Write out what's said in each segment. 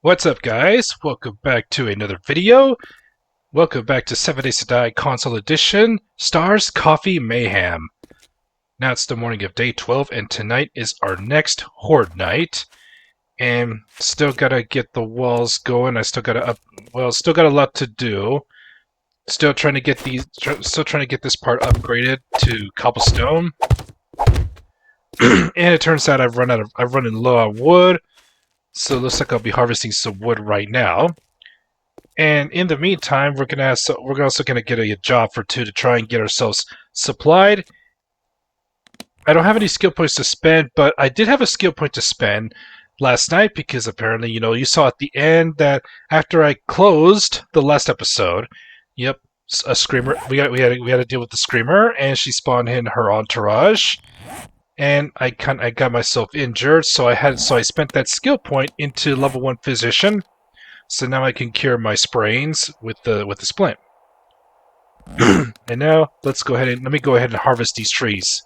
What's up, guys? Welcome back to another video. Welcome back to 7 Days to Die Console Edition, Stars Coffee Mayhem. Now it's the morning of day 12, and tonight is our next Horde night. And still gotta get the walls going. I still gotta still got a lot to do. Still trying to get this part upgraded to cobblestone. And it turns out I've running low on wood. So it looks like I'll be harvesting some wood right now. And in the meantime, we're also gonna get a job for two to try and get ourselves supplied. I don't have any skill points to spend, but I did have a skill point to spend last night because apparently, you saw at the end that after I closed the last episode, yep, a screamer. We had to deal with the screamer, and she spawned in her entourage. And I got myself injured, so I spent that skill point into level 1 physician. So now I can cure my sprains with the splint. And now let me go ahead and harvest these trees.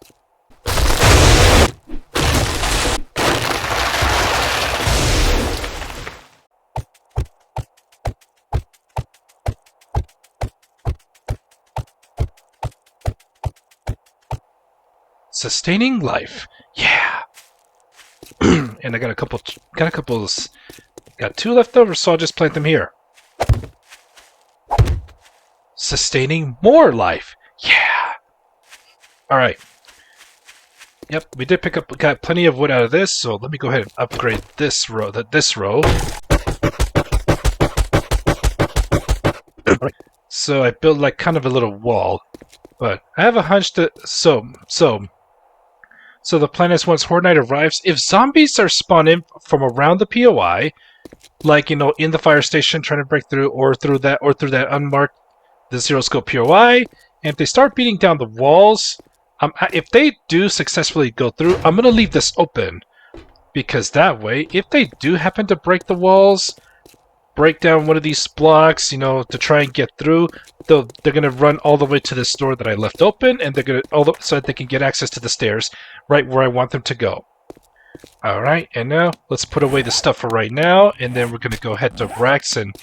Sustaining life, yeah. And I got two left over, so I'll just plant them here. Sustaining more life, yeah. All right. Yep, we got plenty of wood out of this, so let me go ahead and upgrade this row. So I built like kind of a little wall, but I have a hunch that So the plan is once Horde Night arrives, if zombies are spawning from around the POI, like in the fire station trying to break through, or through that unmarked the zero scope POI, and if they start beating down the walls, if they do successfully go through, I'm gonna leave this open, because that way, if they do happen to break the walls, break down one of these blocks, to try and get through, they're gonna run all the way to this door that I left open, and so that they can get access to the stairs right where I want them to go. All right, and now let's put away the stuff for right now, and then we're gonna go head to Rex and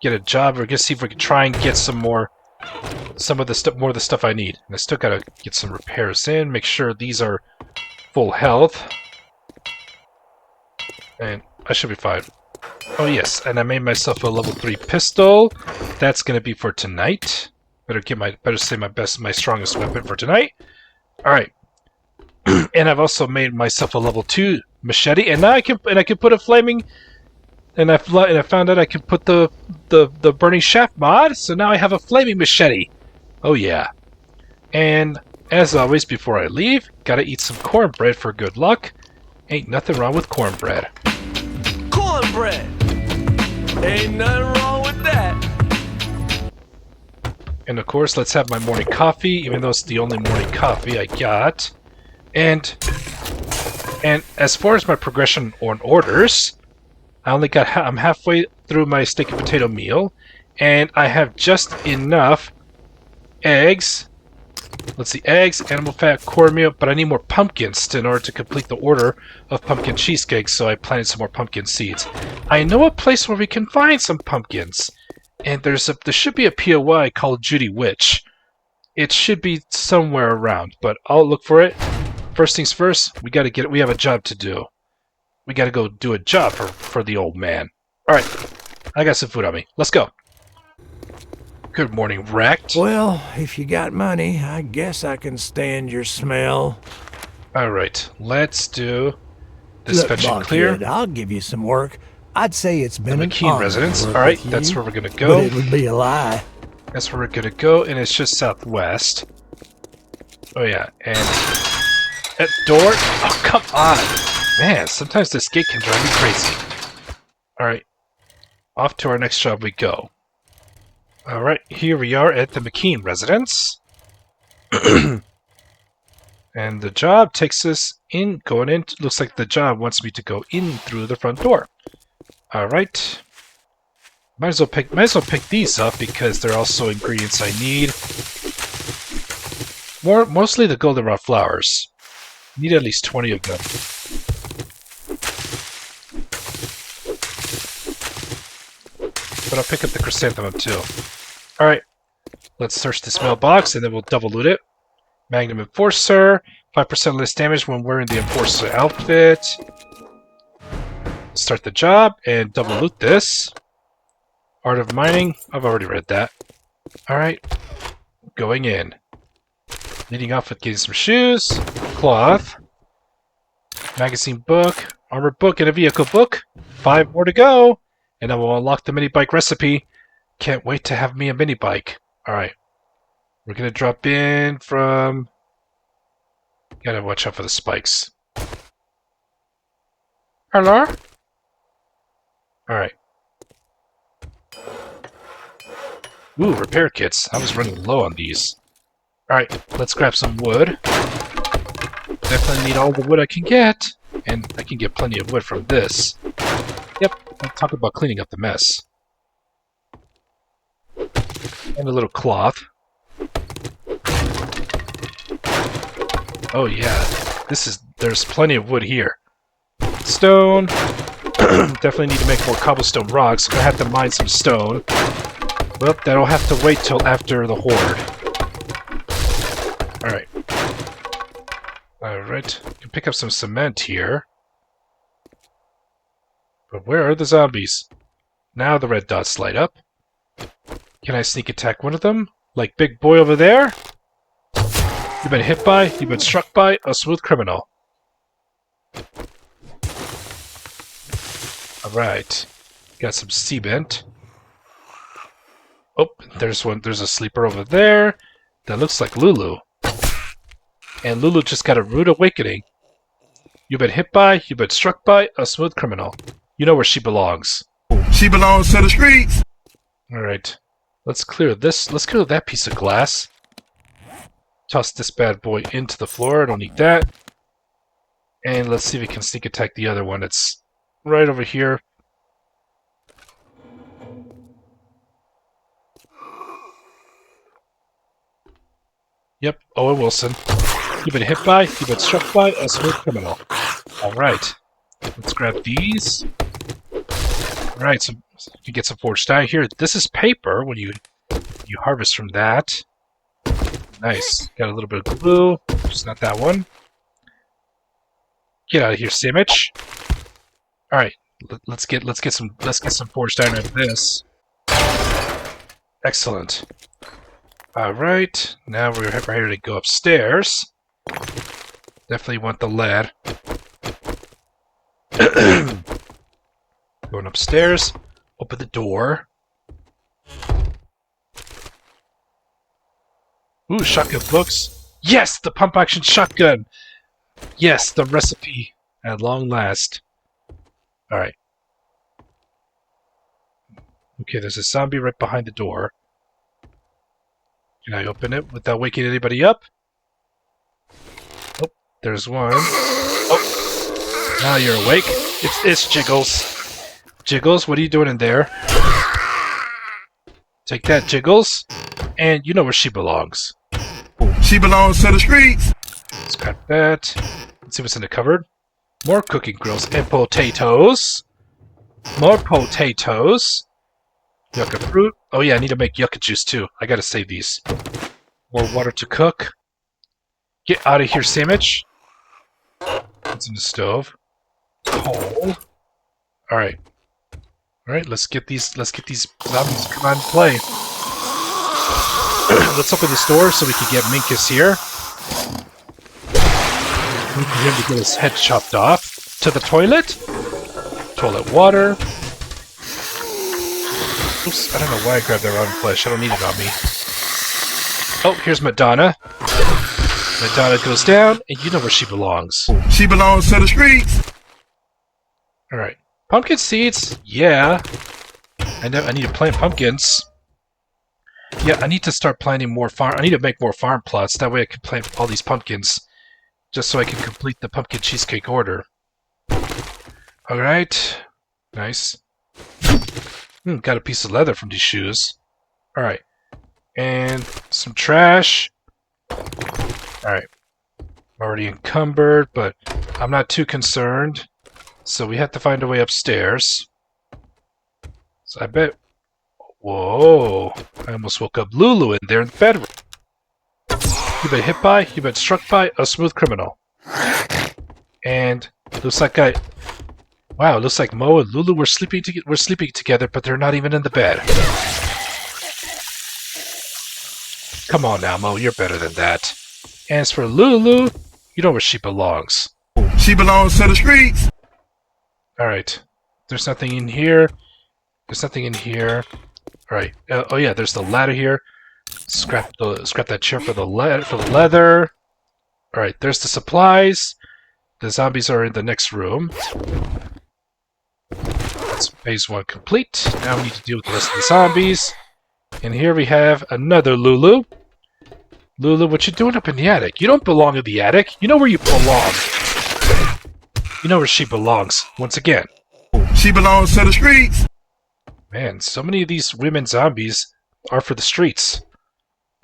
get a job. We're gonna see if we can try and get more of the stuff I need. And I still gotta get some repairs in, make sure these are full health, and I should be fine. Oh yes, and I made myself a level 3 pistol. That's gonna be for tonight. Better say my strongest weapon for tonight. All right, and I've also made myself a level 2 machete, and now I can put a flaming. And I found out I can put the burning shaft mod. So now I have a flaming machete. Oh yeah, and as always, before I leave, gotta eat some cornbread for good luck. Ain't nothing wrong with cornbread. Cornbread! Ain't nothing wrong with that. And of course, let's have my morning coffee, even though it's the only morning coffee I got. And as far as my progression on orders, I'm halfway through my steak and potato meal, and I have just enough eggs. Let's see, eggs, animal fat, cornmeal, but I need more pumpkins in order to complete the order of pumpkin cheesecakes, so I planted some more pumpkin seeds. I know a place where we can find some pumpkins, and there should be a POI called Judy Witch. It should be somewhere around, but I'll look for it. First things first, we have a job to do. We gotta go do a job for the old man. Alright, I got some food on me. Let's go. Good morning, Wrecked. Well, if you got money, I guess I can stand your smell. Alright, let's do this fetch and clear. Kid, I'll give you some work. I'd say it's been the an McKean honor residence. to work Alright, with that's you, where we're gonna go. But it would be a lie. That's where we're gonna go, and it's just southwest. Oh yeah, and that door. Oh, come on. Man, sometimes this gate can drive me crazy. Alright, off to our next job we go. Alright, here we are at the McKean residence. And the job takes us looks like the job wants me to go in through the front door. Alright. Might as well pick these up because they're also ingredients I need. Mostly the goldenrod flowers. Need at least 20 of them. but I'll pick up the chrysanthemum too. Alright, let's search this mailbox and then we'll double loot it. Magnum Enforcer, 5% less damage when wearing the Enforcer outfit. Start the job and double loot this. Art of Mining, I've already read that. Alright, going in. Leading off with getting some shoes, cloth, magazine book, armor book, and a vehicle book. 5 more to go, and then we'll unlock the mini bike recipe. Can't wait to have me a mini bike. Alright, we're gonna drop in from... Gotta watch out for the spikes. Hello? Alright. Ooh, repair kits. I was running low on these. Alright, let's grab some wood. Definitely need all the wood I can get. And I can get plenty of wood from this. Yep, let's talk about cleaning up the mess. And a little cloth. Oh yeah, there's plenty of wood here. Stone. Definitely need to make more cobblestone rocks. I'm gonna have to mine some stone. Well, that'll have to wait till after the Horde. Alright. Alright. Can pick up some cement here. But where are the zombies? Now the red dots light up. Can I sneak attack one of them? Like big boy over there? You've been hit by, you've been struck by a smooth criminal. Alright. Got some cement. Oh, there's a sleeper over there. That looks like Lulu. And Lulu just got a rude awakening. You've been hit by, you've been struck by a smooth criminal. You know where she belongs. She belongs to the streets. Alright. Let's clear this. Let's clear that piece of glass. Toss this bad boy into the floor. I don't need that. And let's see if we can sneak attack the other one. It's right over here. Yep, Owen Wilson. You've been hit by, you've been struck by a smooth criminal. Alright. Let's grab these. Alright, so you get some forged iron here. This is paper when you harvest from that. Nice. Got a little bit of glue. Just not that one. Get out of here, Sandwich. Alright. Let's get some forged iron out of this. Excellent. Alright, now we're ready to go upstairs. Definitely want the lead. Going upstairs, open the door. Ooh, shotgun books. Yes, the pump action shotgun! Yes, the recipe at long last. Alright. Okay, there's a zombie right behind the door. Can I open it without waking anybody up? Oh, there's one. Oh, now you're awake. It's Jiggles. Jiggles, what are you doing in there? Take that, Jiggles. And you know where she belongs. She belongs to the streets. Let's grab that. Let's see what's in the cupboard. More cooking grills and potatoes. More potatoes. Yucca fruit. Oh yeah, I need to make yucca juice too. I gotta save these. More water to cook. Get out of here, sandwich. What's in the stove? Coal. Alright. Alright, let's get these zombies to come out and play. Let's open this door so we can get Minkus here. Wait for him to get his head chopped off. To the toilet. Toilet water. Oops, I don't know why I grabbed that rotten flesh. I don't need it on me. Oh, here's Madonna. Madonna goes down, and you know where she belongs. She belongs to the streets. Alright. Pumpkin seeds? Yeah. I need to plant pumpkins. Yeah, I need to start planting more farm. I need to make more farm plots. That way I can plant all these pumpkins. Just so I can complete the pumpkin cheesecake order. Alright. Nice. Got a piece of leather from these shoes. Alright. And some trash. Alright. Already encumbered, but I'm not too concerned. So we have to find a way upstairs. So I bet Whoa! I almost woke up Lulu in there in the bedroom. You've been hit by, you've been struck by a smooth criminal. And looks like wow, looks like Mo and Lulu were sleeping together, but they're not even in the bed. Come on now, Mo, you're better than that. As for Lulu, you know where she belongs. She belongs to the streets. Alright. There's nothing in here. There's nothing in here. Alright. Oh yeah, there's the ladder here. Scrap that chair for the leather. Alright, there's the supplies. The zombies are in the next room. That's phase 1 complete. Now we need to deal with the rest of the zombies. And here we have another Lulu. Lulu, what you doing up in the attic? You don't belong in the attic. You know where you belong. You know where she belongs. Once again. She belongs to the streets. Man, so many of these women zombies are for the streets.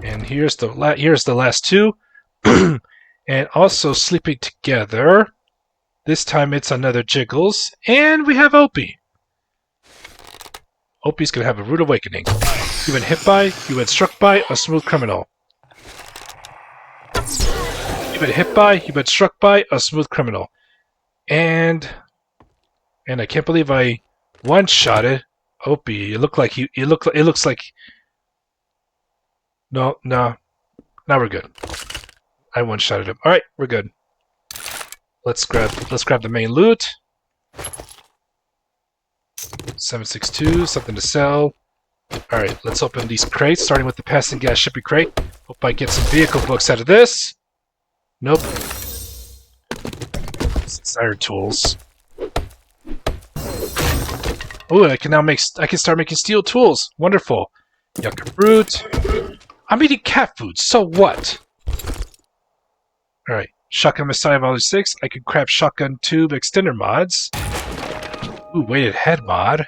And here's the last two. And also sleeping together. This time it's another Jiggles. And we have Opie. Opie's gonna have a rude awakening. You've been hit by, you've been struck by a smooth criminal. You've been hit by, you've been struck by a smooth criminal. And I can't believe I one-shotted Opie. It looks like No. Now we're good. I one-shotted him. Alright, we're good. Let's grab the main loot. 762, something to sell. Alright, let's open these crates, starting with the passing gas shipping crate. Hope I get some vehicle books out of this. Nope. Desire tools. Oh, I can start making steel tools. Wonderful. Yucca fruit. I'm eating cat food, so what? Alright. Shotgun Messiah Volley 6. I can craft shotgun tube extender mods. Ooh, weighted head mod.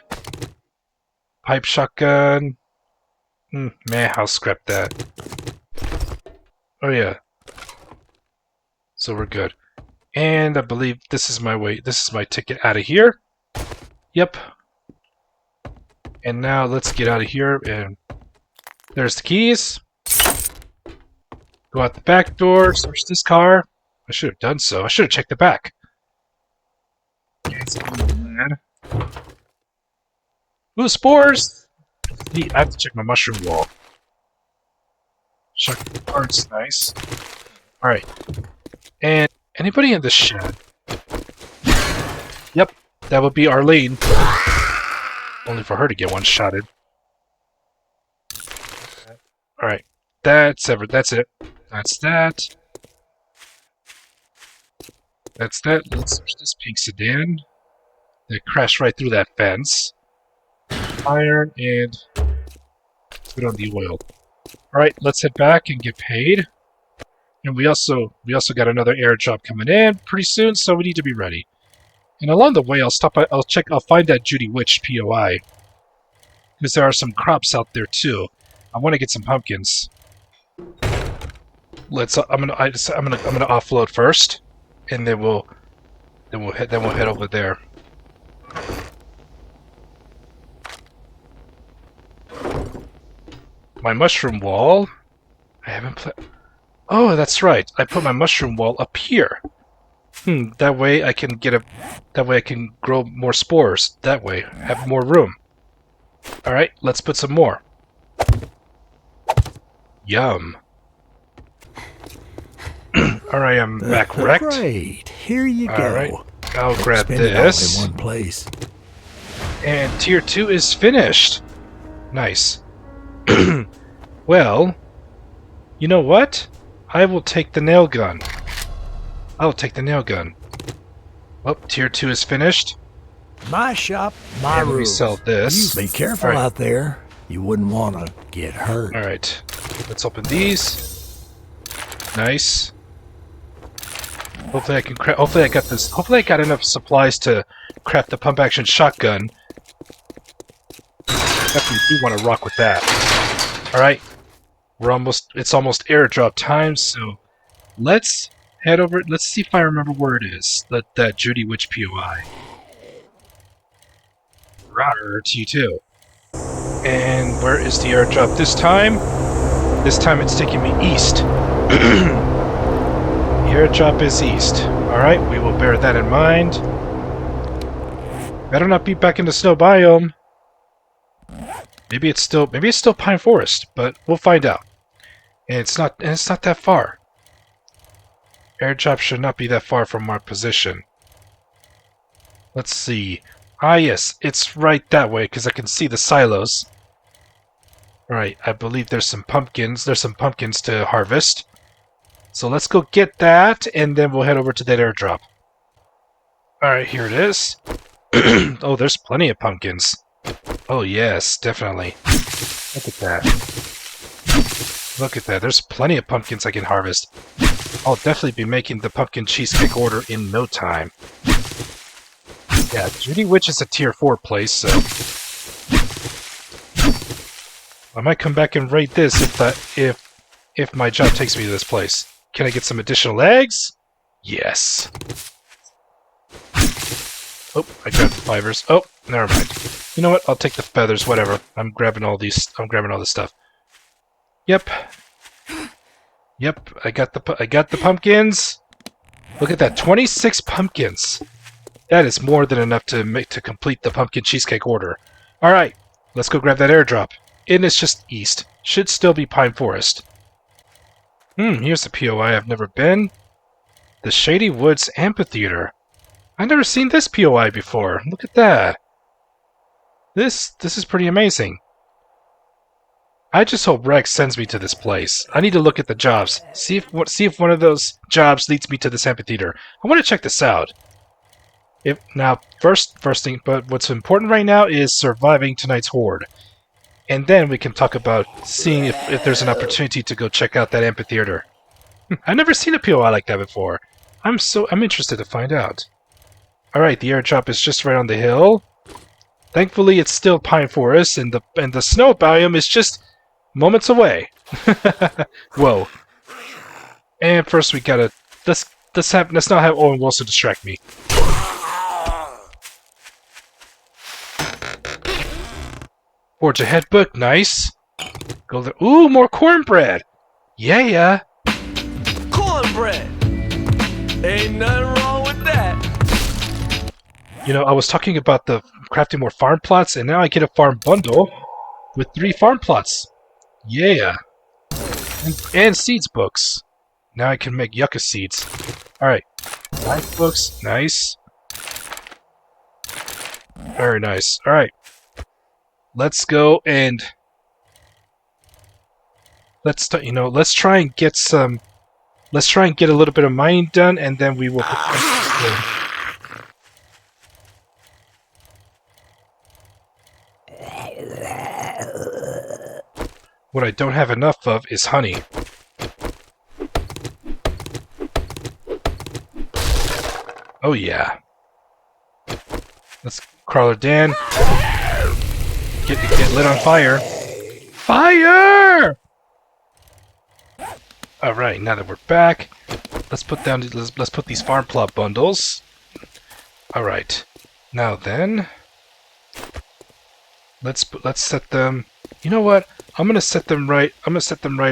Pipe shotgun. Meh, I'll scrap that. Oh yeah. So we're good. And I believe this is my ticket out of here. Yep. And now let's get out of here, and there's the keys. Go out the back door, search this car. I should have done so. I should have checked the back. Ooh, spores! Neat, I have to check my mushroom wall. Shotgun parts, nice. Alright. And anybody in the shed? Yep, that would be Arlene. Only for her to get one-shotted. Alright. That's it. That's that. That's that. Let's search this pink sedan. They crashed right through that fence. Iron and put on the oil. Alright, let's head back and get paid. And we also got another airdrop coming in pretty soon, so we need to be ready. And along the way, I'll find that Judy Witch POI. Because there are some crops out there too. I want to get some pumpkins. I'm gonna offload first, and then we'll head over there. My mushroom wall. I haven't played. Oh, that's right. I put my mushroom wall up here. That way I can grow more spores. That way, have more room. All right, let's put some more. Yum. Alright, I'm back wrecked. Great, here you go. Alright, I'll grab Spend it this. all in one place. And tier 2 is finished. Nice. Well, you know what? I will take the nail gun. I'll take the nail gun. Well, tier 2 is finished. My shop, my and rules. we sell this. You be careful out there. You wouldn't want to get hurt. Alright, let's open these. Nice. Hopefully I can hopefully I got enough supplies to craft the pump action shotgun. Definitely do want to rock with that. Alright. It's almost airdrop time, so let's head over. Let's see if I remember where it is. That Judy Witch POI. Rawr to you too. And where is the airdrop this time? This time it's taking me east. The airdrop is east. Alright, we will bear that in mind. Better not be back in the snow biome. Maybe it's still pine forest, but we'll find out. And it's not that far. Airdrop should not be that far from our position. Let's see. Ah yes, it's right that way because I can see the silos. Alright, I believe there's some pumpkins. There's some pumpkins to harvest. So let's go get that, and then we'll head over to that airdrop. Alright, here it is. Oh, there's plenty of pumpkins. Oh yes, definitely. Look at that. Look at that. There's plenty of pumpkins I can harvest. I'll definitely be making the pumpkin cheesecake order in no time. Yeah, Judy Witch is a tier 4 place, so I might come back and raid this if my job takes me to this place. Can I get some additional eggs? Yes. Oh, I grabbed the fibers. Oh, never mind. You know what? I'll take the feathers. Whatever. I'm grabbing all this stuff. Yep. Yep. I got the pumpkins. Look at that. 26 pumpkins. That is more than enough to complete the pumpkin cheesecake order. All right. Let's go grab that airdrop. And it's just east. Should still be pine forest. Here's the POI I've never been. The Shady Woods Amphitheater. I've never seen this POI before. Look at that. This is pretty amazing. I just hope Rex sends me to this place. I need to look at the jobs. See if one of those jobs leads me to this amphitheater. I want to check this out. First thing, but what's important right now is surviving tonight's Horde. And then we can talk about seeing if there's an opportunity to go check out that amphitheater. I've never seen a POI like that before. I'm interested to find out. Alright, the airdrop is just right on the hill. Thankfully it's still pine forest and the snow biome is just moments away. Whoa. And first we gotta let's not have Owen Wilson distract me. Forge ahead book, nice. Go there. Ooh, more cornbread. Yeah. Cornbread! Ain't nothing wrong with that. You know, I was talking about the crafting more farm plots, and now I get a farm bundle with 3 farm plots. Yeah. And seeds books. Now I can make yucca seeds. Alright. 5 books. Nice. Very nice. Alright. Let's go and let's try and get a little bit of mining done, and then we will What I don't have enough of is honey. Oh yeah. Let's Crawler Dan. Get lit on fire. Fire! Alright, now that we're back, let's put these farm plot bundles. Alright. Now then, let's set them. You know what? I'm gonna set them right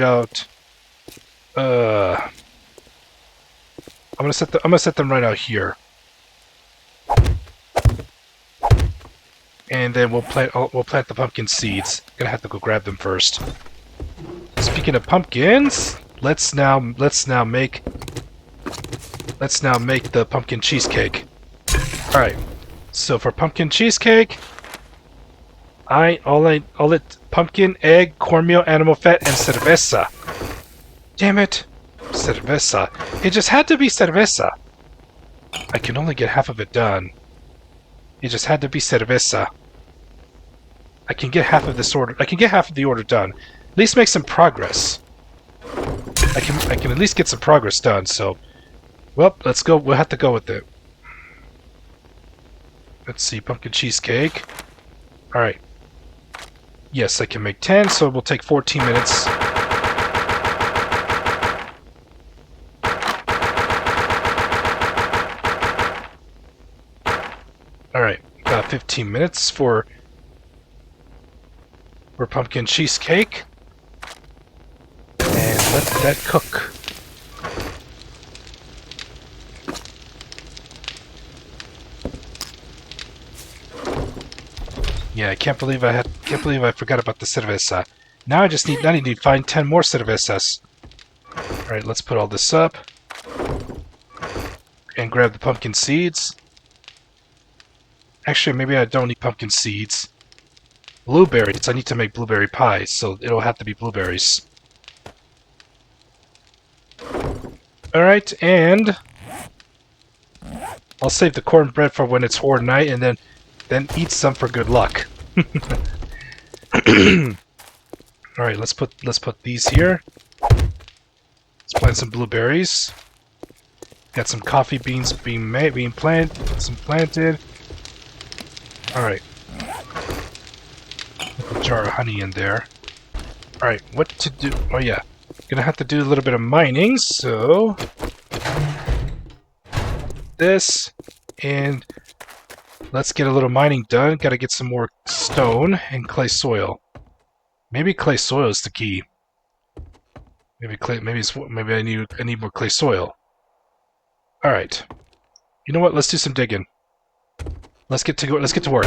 out. I'm gonna set them right out here. And then we'll plant the pumpkin seeds. Gonna have to go grab them first. Speaking of pumpkins, let's now make the pumpkin cheesecake. All right. So for pumpkin cheesecake, I'll it pumpkin, egg, cornmeal, animal fat, and cerveza. Damn it, cerveza! It just had to be cerveza. I can only get half of it done. It just had to be cerveza. I can get half of this order. I can get half of the order done. At least make some progress. I can at least get some progress done. So, well, let's go. We'll have to go with it. Let's see, pumpkin cheesecake. All right. Yes, I can make 10. So it will take 14 minutes. All right, about 15 minutes for or pumpkin cheesecake. And let that cook. Yeah, I can't believe I forgot about the cerveza. Now I need to find 10 more cervezas. Alright, let's put all this up. And grab the pumpkin seeds. Actually, maybe I don't need pumpkin seeds. Blueberries. I need to make blueberry pie, so it'll have to be blueberries. Alright, and I'll save the cornbread for when it's Horde night, and then eat some for good luck. Alright, let's put these here. Let's plant some blueberries. Got some coffee beans being planted. Alright. Put a jar of honey in there. Alright, what to do? Oh yeah. Gonna have to do a little bit of mining, so this, and let's get a little mining done. Gotta get some more stone and clay soil. Maybe clay soil is the key. Maybe I need more clay soil. All right. You know what? Let's do some digging. Let's get to work.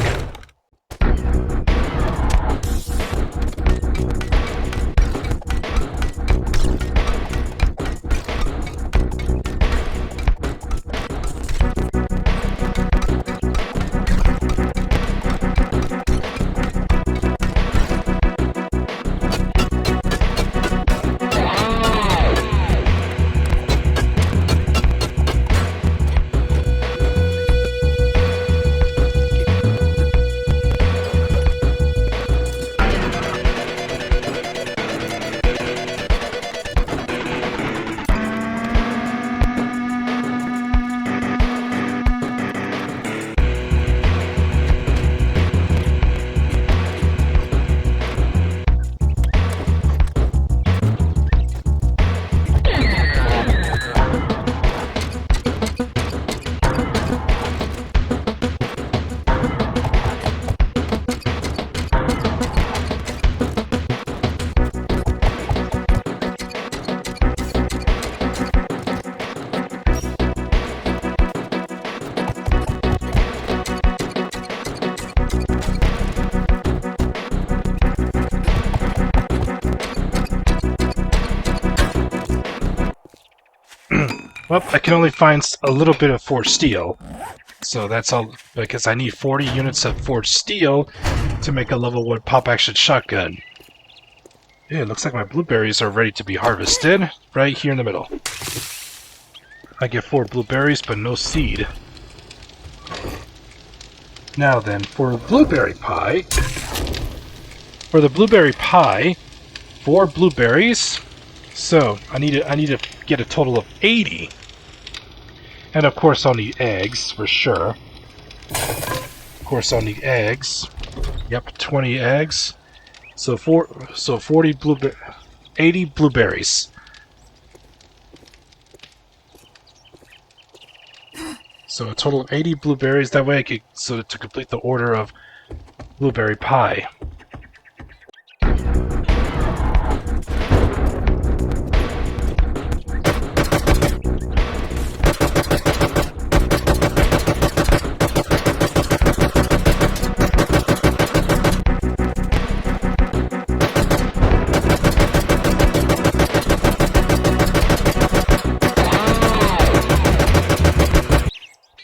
Well, I can only find a little bit of forged steel. So that's all, because I need 40 units of forged steel to make a level 1 pop-action shotgun. Yeah, it looks like my blueberries are ready to be harvested, right here in the middle. I get 4 blueberries, but no seed. Now then, for blueberry pie... For the blueberry pie, 4 blueberries. So, I need to get a total of 80. And of course I'll need eggs, for sure. Of course I'll need eggs. Yep, 20 eggs. So 80 blueberries. So a total of 80 blueberries, that way I could, to complete the order of blueberry pie.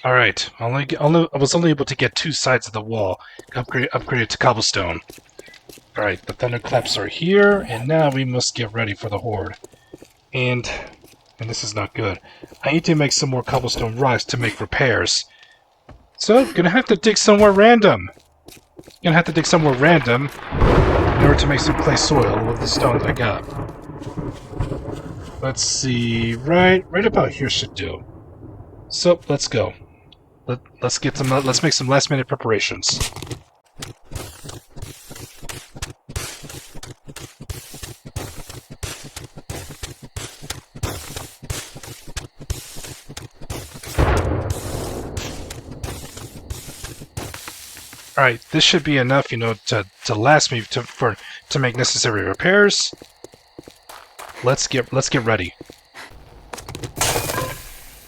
Alright, I was only able to get 2 sides of the wall. Upgrade it to cobblestone. Alright, the thunderclaps are here, and now we must get ready for the Horde. And this is not good. I need to make some more cobblestone rocks to make repairs. So, gonna have to dig somewhere random. In order to make some clay soil with the stones I got. Let's see, right about here should do. So, let's go. Let's make some last-minute preparations. Alright, this should be enough, to last me for to make necessary repairs. Let's get ready.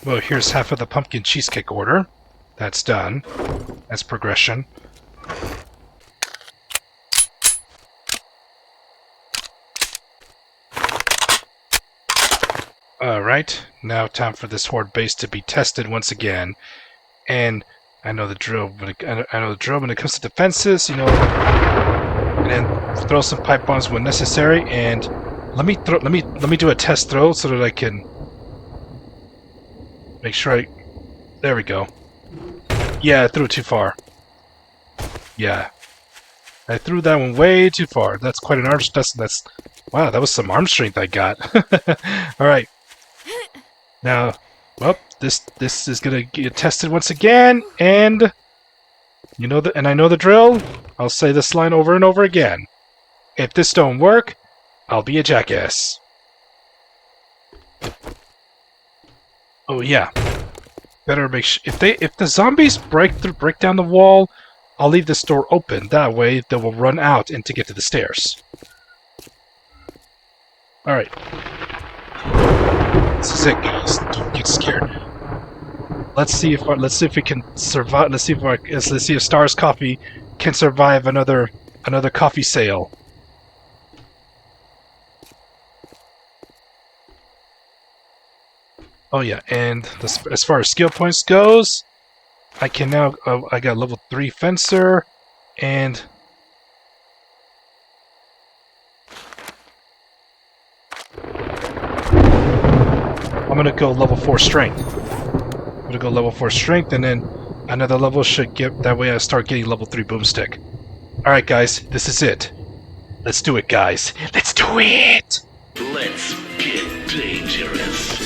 Well, here's half of the pumpkin cheesecake order. That's done. That's progression. Alright, now time for this Horde base to be tested once again. And I know the drill when it comes to defenses, you know, and then throw some pipe bombs when necessary. And let me do a test throw so that I can make sure there we go. Yeah, I threw it too far. Yeah. I threw that one way too far. That's quite an arm strength. Wow, that was some arm strength I got. Alright. Now, well, this is gonna get tested once again, and you know and I know the drill. I'll say this line over and over again. If this don't work, I'll be a jackass. Oh yeah. Better make sure if the zombies break down the wall, I'll leave this door open. That way they will run out and to get to the stairs. Alright. This is it, guys. Don't get scared. Let's see if we can survive. Let's see if Stars Coffee can survive another coffee sale. Oh yeah, and as far as skill points goes, I can now I got level 3 fencer, and I'm gonna go level 4 strength. I'm gonna go level 4 strength, and then another level should get. That way, I start getting level 3 boomstick. All right, guys, this is it. Let's do it, guys. Let's do it. Let's get dangerous.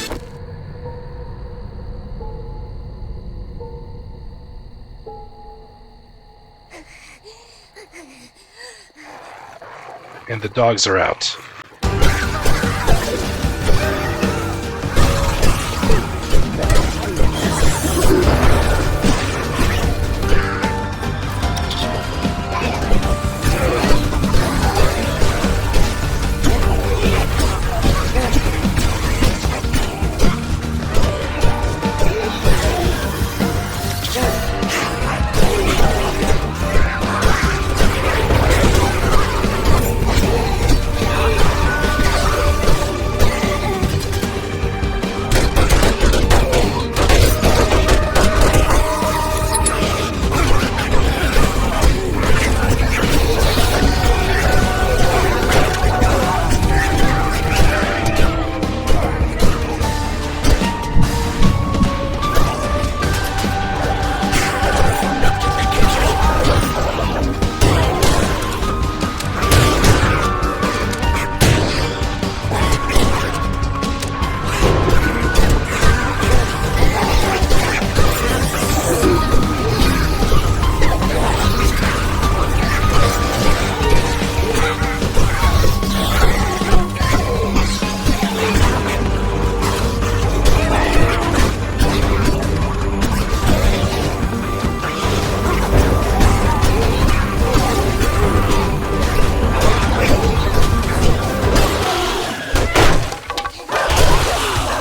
And the dogs are out.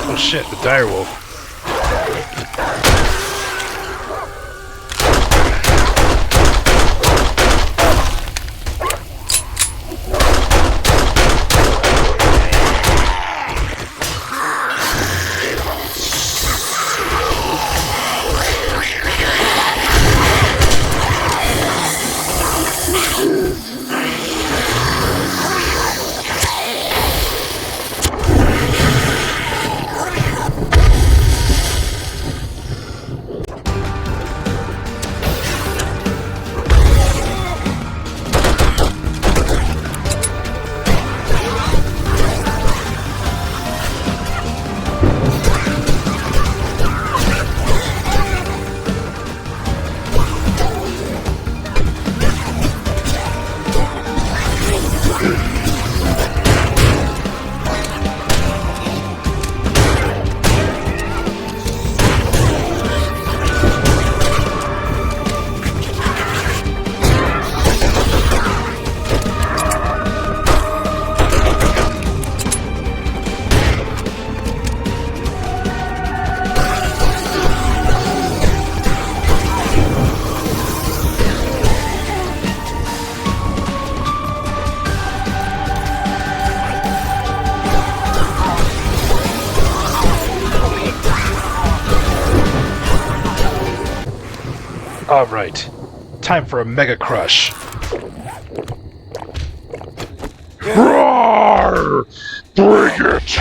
Oh shit, the direwolf. Alright. Time for a Mega Crush. Roar! Bring it!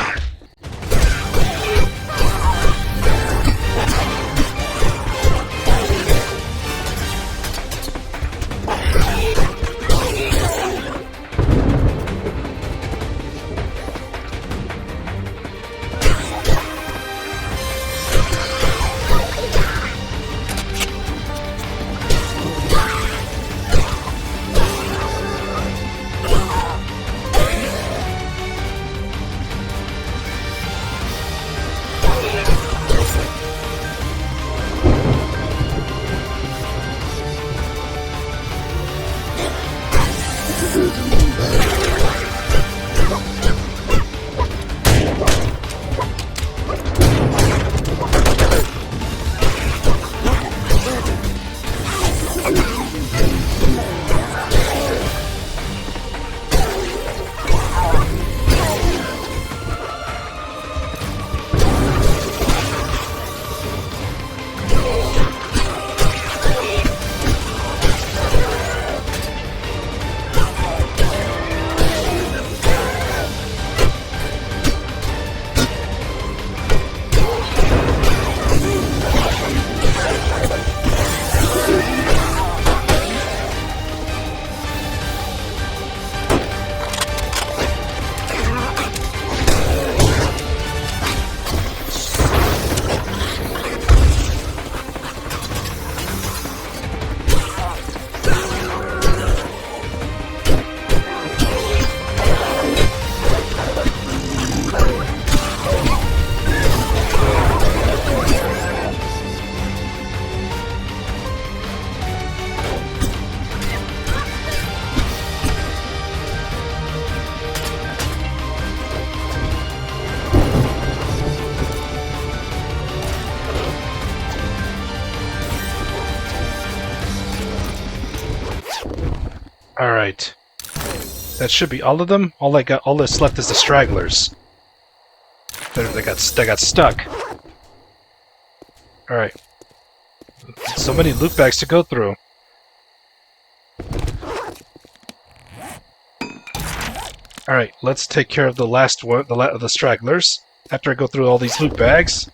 Alright. That should be all of them. All that's left is the stragglers. They got stuck. Alright. So many loot bags to go through. Alright, let's take care of the last one, of the stragglers. After I go through all these loot bags.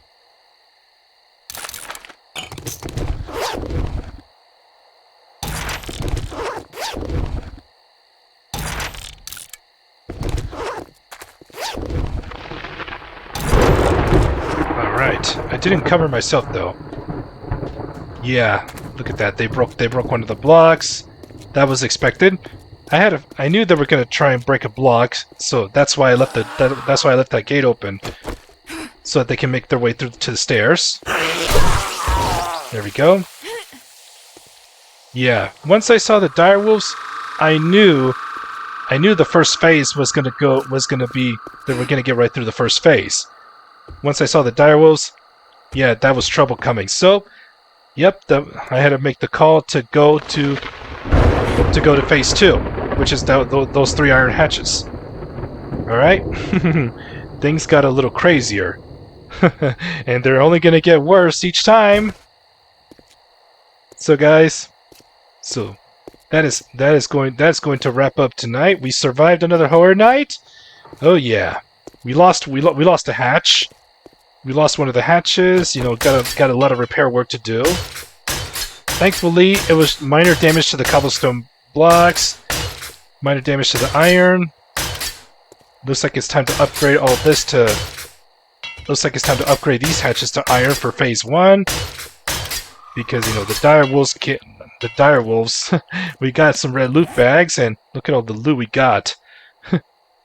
Alright, I didn't cover myself though. Yeah, look at that. They broke one of the blocks. That was expected. I knew they were gonna try and break a block, so that's why I left that gate open, so that they can make their way through to the stairs. There we go. Yeah, once I saw the direwolves, I knew the first phase was gonna be they were gonna get right through the first phase. Once I saw the direwolves, yeah, that was trouble coming. So, yep, I had to make the call to go to phase 2, which is those 3 iron hatches. Alright? Things got a little crazier. And they're only gonna get worse each time. So guys, that's going to wrap up tonight. We survived another Horde night. Oh yeah. We lost a hatch. We lost one of the hatches, you know, got a lot of repair work to do. Thankfully, it was minor damage to the cobblestone blocks, minor damage to the iron. Looks like it's time to upgrade all this to... Looks like it's time to upgrade these hatches to iron for phase 1. Because, you know, the direwolves, we got some red loot bags, and look at all the loot we got.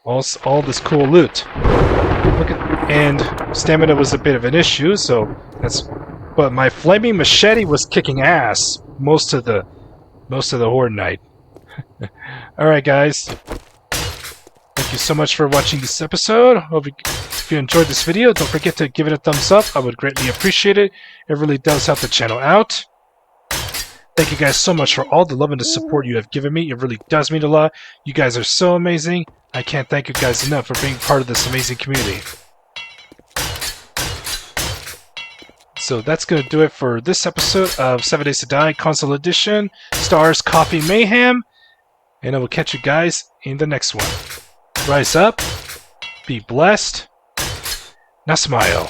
all this cool loot. And stamina was a bit of an issue, so that's... But my flaming machete was kicking ass most of the Horde night. Alright guys, thank you so much for watching this episode. If you enjoyed this video, don't forget to give it a thumbs up. I would greatly appreciate it. It really does help the channel out. Thank you guys so much for all the love and the support you have given me. It really does mean a lot. You guys are so amazing. I can't thank you guys enough for being part of this amazing community. So that's going to do it for this episode of 7 Days to Die Console Edition, Stars Coffee Mayhem, and I will catch you guys in the next one. Rise up, be blessed, now smile.